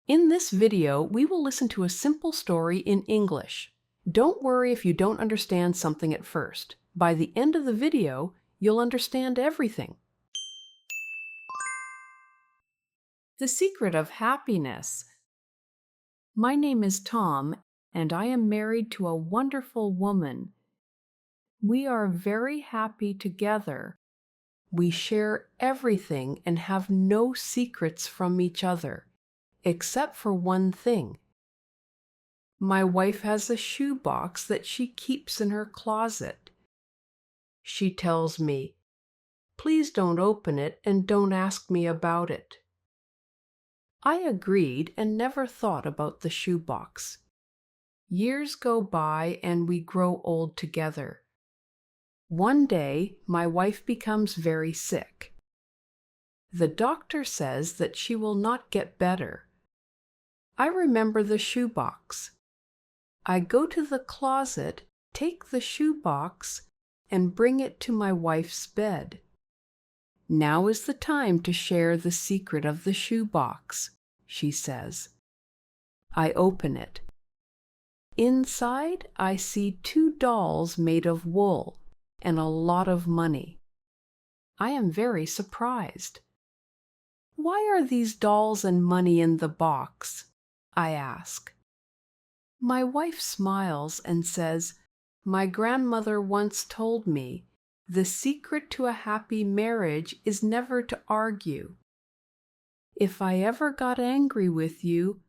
In this video, we will listen to a simple story in English. Don't worry if you don't understand something at first. By the end of the video, you'll understand everything. The Secret of Happiness. My name is Tom, and I am married to a wonderful woman. We are very happy together. We share everything and have no secrets from each other, except for one thing. My wife has a shoebox that she keeps in her closet. She tells me, "Please don't open it and don't ask me about it." I agreed and never thought about the shoebox. Years go by and we grow old together. One day, my wife becomes very sick. The doctor says that she will not get better. I remember the shoebox. I go to the closet, take the shoebox, and bring it to my wife's bed. "Now is the time to share the secret of the shoebox," she says. I open it. Inside, I see 2 dolls made of wool and a lot of money. I am very surprised. "Why are these dolls and money in the box?" I ask. My wife smiles and says, "My grandmother once told me, the secret to a happy marriage is never to argue. If I ever got angry with you,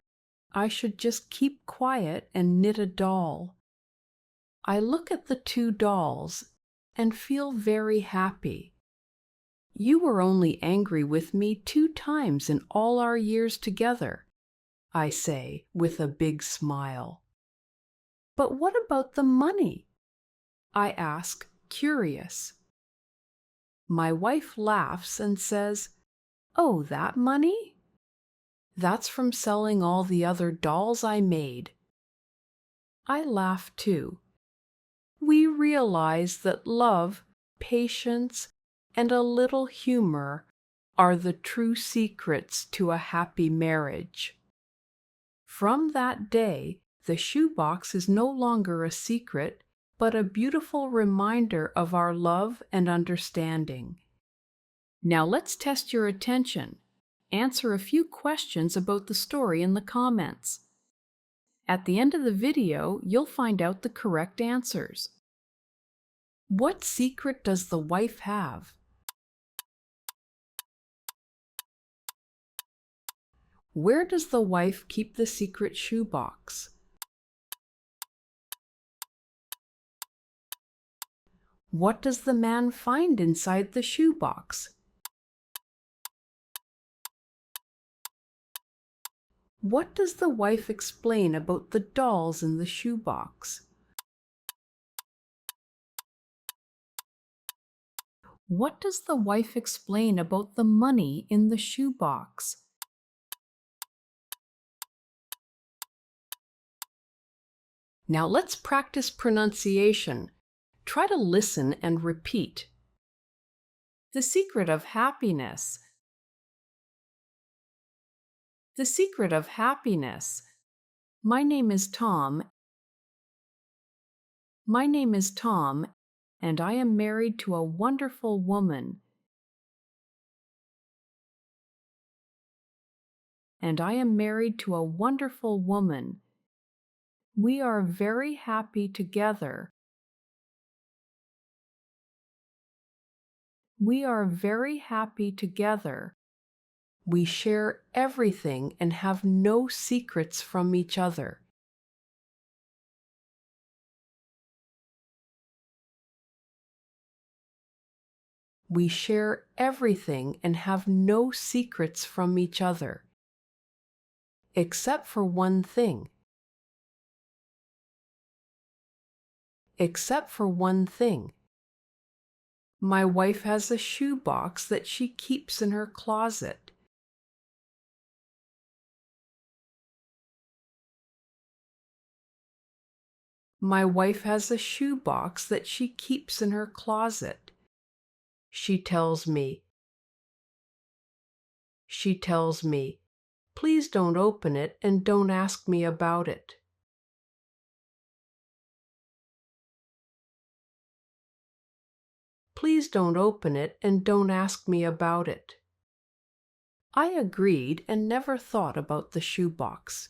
I should just keep quiet and knit a doll." I look at the 2 dolls and feel very happy. "You were only angry with me 2 times in all our years together," I say with a big smile. "But what about the money?" I ask, curious. My wife laughs and says, "Oh, that money? That's from selling all the other dolls I made." I laugh too. We realize that love, patience, and a little humor are the true secrets to a happy marriage. From that day, the shoebox is no longer a secret, but a beautiful reminder of our love and understanding. Now let's test your attention. Answer a few questions about the story in the comments. At the end of the video, you'll find out the correct answers. What secret does the wife have? Where does the wife keep the secret shoebox? What does the man find inside the shoebox? What does the wife explain about the dolls in the shoebox? What does the wife explain about the money in the shoebox? Now let's practice pronunciation. Try to listen and repeat. The secret of happiness. The secret of happiness. My name is Tom. My name is Tom, and I am married to a wonderful woman. And I am married to a wonderful woman. We are very happy together. We are very happy together. We share everything and have no secrets from each other. We share everything and have no secrets from each other, except for one thing. Except for one thing. My wife has a shoebox that she keeps in her closet. My wife has a shoebox that she keeps in her closet. She tells me, Please don't open it and don't ask me about it. Please don't open it and don't ask me about it. I agreed and never thought about the shoebox.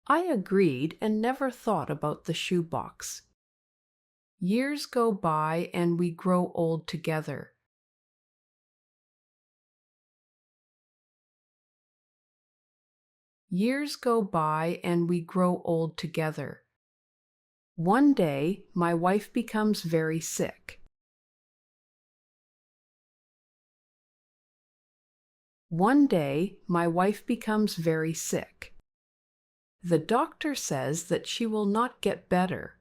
I agreed and never thought about the shoebox. Years go by and we grow old together. Years go by and we grow old together. One day, my wife becomes very sick. One day, my wife becomes very sick. The doctor says that she will not get better.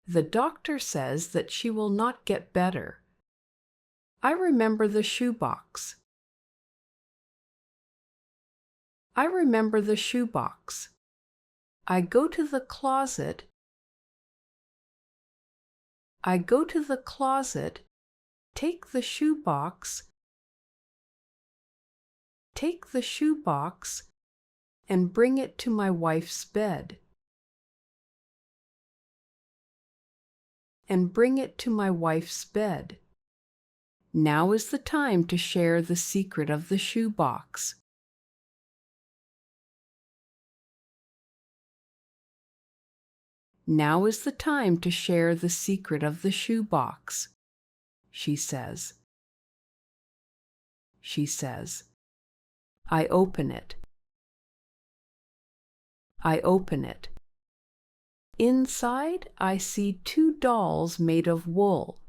The doctor says that she will not get better. I remember the shoebox. I remember the shoebox. I go to the closet. I go to the closet, take the shoebox, and bring it to my wife's bed. And bring it to my wife's bed. Now is the time to share the secret of the shoebox. Now is the time to share the secret of the shoebox, she says. She says. I open it. I open it. Inside, I see 2 dolls made of wool.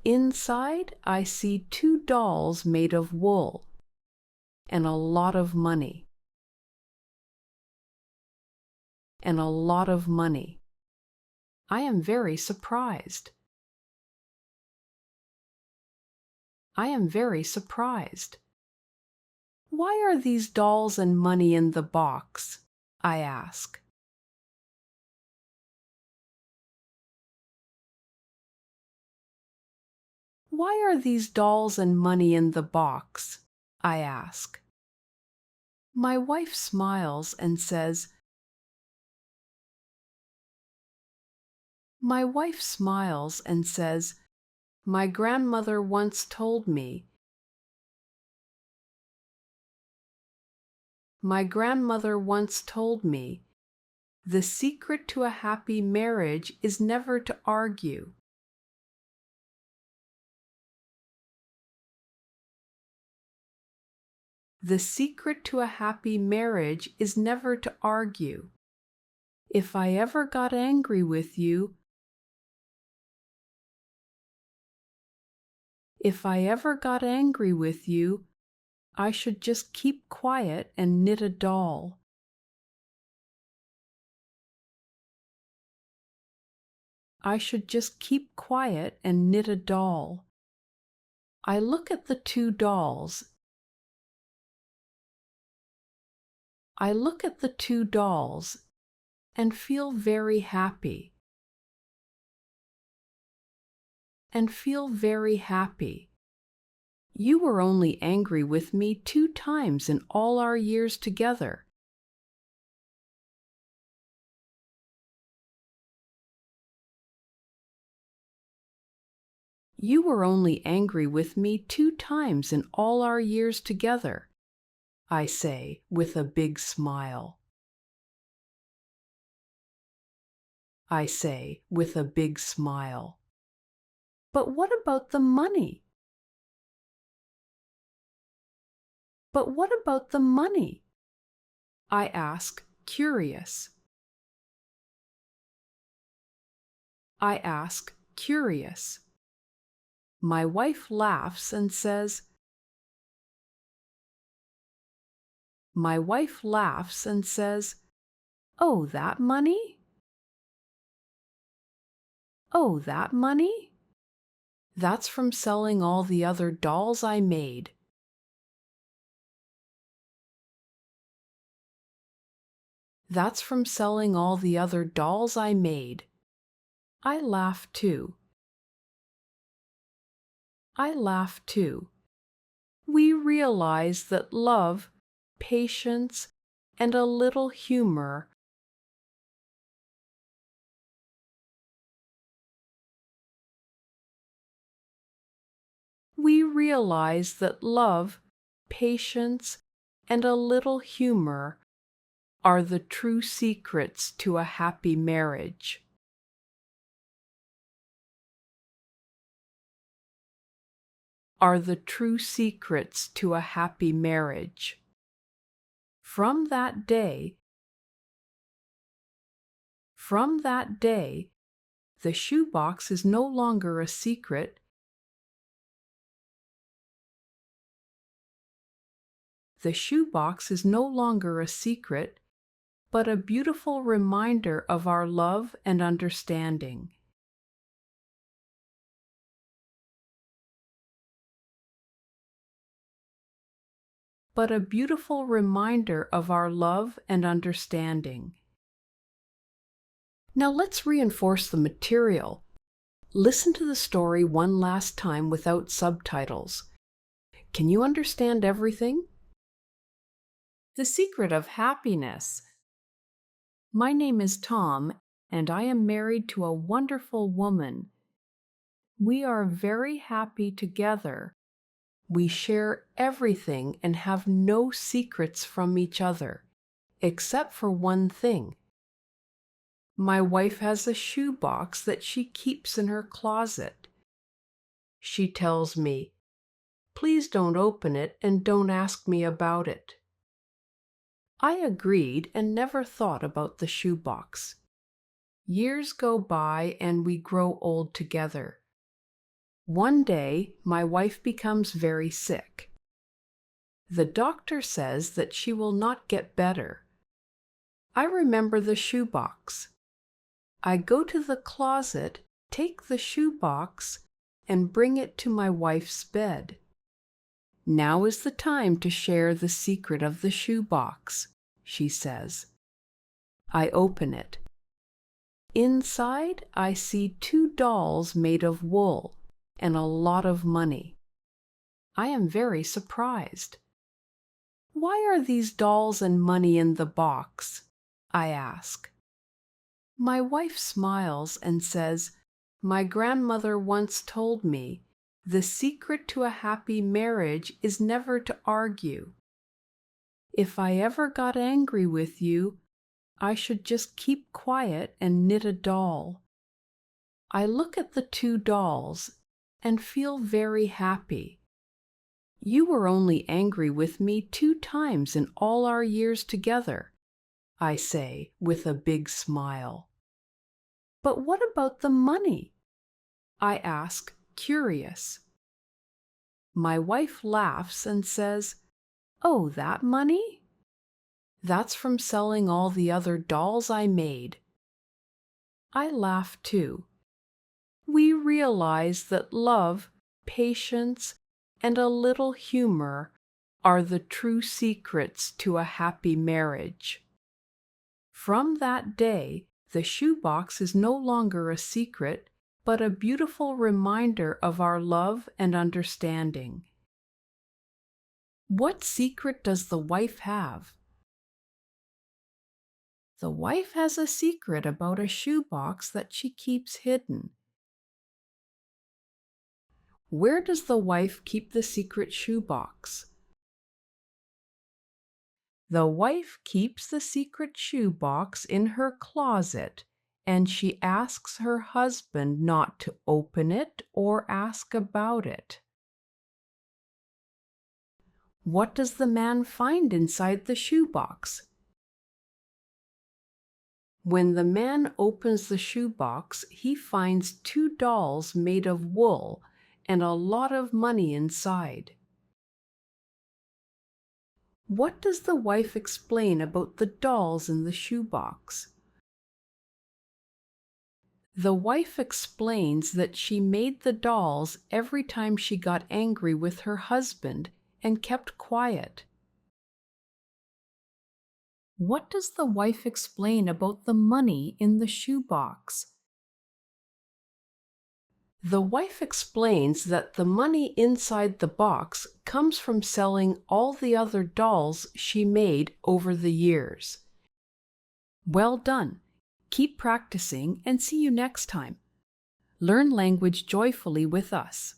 Inside, I see 2 dolls made of wool and a lot of money. And a lot of money. I am very surprised. I am very surprised. Why are these dolls and money in the box? I ask. Why are these dolls and money in the box? I ask. My wife smiles and says, My wife smiles and says, My grandmother once told me. My grandmother once told me, the secret to a happy marriage is never to argue. The secret to a happy marriage is never to argue. If I ever got angry with you, if I ever got angry with you, I should just keep quiet and knit a doll. I should just keep quiet and knit a doll. I look at the 2 dolls. I look at the 2 dolls and feel very happy. And feel very happy. You were only angry with me 2 times in all our years together. You were only angry with me 2 times in all our years together, I say with a big smile. I say with a big smile. But what about the money? But what about the money? I ask, curious. I ask, curious. My wife laughs and says, My wife laughs and says, Oh, that money? Oh, that money? That's from selling all the other dolls I made. That's from selling all the other dolls I made. I laugh too. I laugh too. We realize that love, patience, and a little humor we realize that love, patience, and a little humor are the true secrets to a happy marriage. Are the true secrets to a happy marriage. From that day, the shoebox is no longer a secret. The shoebox is no longer a secret, but a beautiful reminder of our love and understanding. But a beautiful reminder of our love and understanding. Now let's reinforce the material. Listen to the story one last time without subtitles. Can you understand everything? The secret of happiness. My name is Tom, and I am married to a wonderful woman. We are very happy together. We share everything and have no secrets from each other, except for one thing. My wife has a shoebox that she keeps in her closet. She tells me, "Please don't open it and don't ask me about it." I agreed and never thought about the shoebox. Years go by and we grow old together. One day, my wife becomes very sick. The doctor says that she will not get better. I remember the shoebox. I go to the closet, take the shoebox, and bring it to my wife's bed. "Now is the time to share the secret of the shoebox," she says. I open it. Inside, I see 2 dolls made of wool and a lot of money. I am very surprised. "Why are these dolls and money in the box?" I ask. My wife smiles and says, "My grandmother once told me, the secret to a happy marriage is never to argue. If I ever got angry with you, I should just keep quiet and knit a doll." I look at the 2 dolls and feel very happy. "You were only angry with me 2 times in all our years together," I say with a big smile. "But what about the money?" I ask, curious. My wife laughs and says, "Oh, that money? That's from selling all the other dolls I made." I laugh too. We realize that love, patience, and a little humor are the true secrets to a happy marriage. From that day, the shoebox is no longer a secret, but a beautiful reminder of our love and understanding. What secret does the wife have? The wife has a secret about a shoebox that she keeps hidden. Where does the wife keep the secret shoebox? The wife keeps the secret shoebox in her closet, and she asks her husband not to open it or ask about it. What does the man find inside the shoebox? When the man opens the shoebox, he finds 2 dolls made of wool and a lot of money inside. What does the wife explain about the dolls in the shoebox? The wife explains that she made the dolls every time she got angry with her husband and kept quiet. What does the wife explain about the money in the shoebox? The wife explains that the money inside the box comes from selling all the other dolls she made over the years. Well done! Keep practicing and see you next time. Learn language joyfully with us.